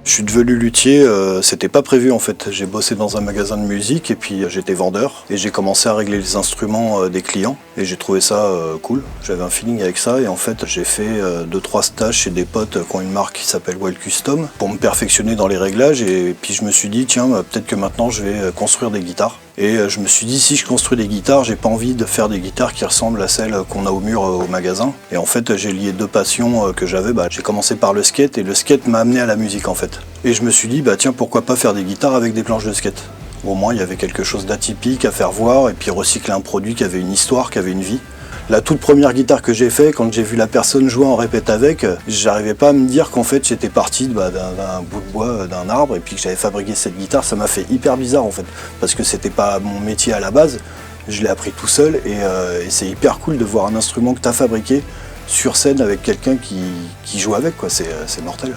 Je suis devenu luthier, c'était pas prévu en fait. J'ai bossé dans un magasin de musique et puis j'étais vendeur et j'ai commencé à régler les instruments des clients et j'ai trouvé ça cool. J'avais un feeling avec ça et en fait j'ai fait 2-3 stages chez des potes qui ont une marque qui s'appelle Wild Custom pour me perfectionner dans les réglages et puis je me suis dit tiens peut-être que maintenant je vais construire des guitares. Et je me suis dit, si je construis des guitares, j'ai pas envie de faire des guitares qui ressemblent à celles qu'on a au mur au magasin. Et en fait, j'ai lié deux passions que j'avais. J'ai commencé par le skate et le skate m'a amené à la musique en fait. Et je me suis dit, tiens, pourquoi pas faire des guitares avec des planches de skate. Au moins, il y avait quelque chose d'atypique à faire voir et puis recycler un produit qui avait une histoire, qui avait une vie. La toute première guitare que j'ai fait, quand j'ai vu la personne jouer en répète avec, j'arrivais pas à me dire qu'en fait j'étais parti d'un bout de bois, d'un arbre, et puis que j'avais fabriqué cette guitare. Ça m'a fait hyper bizarre en fait, parce que c'était pas mon métier à la base. Je l'ai appris tout seul et c'est hyper cool de voir un instrument que tu as fabriqué sur scène avec quelqu'un qui joue avec, quoi. C'est mortel.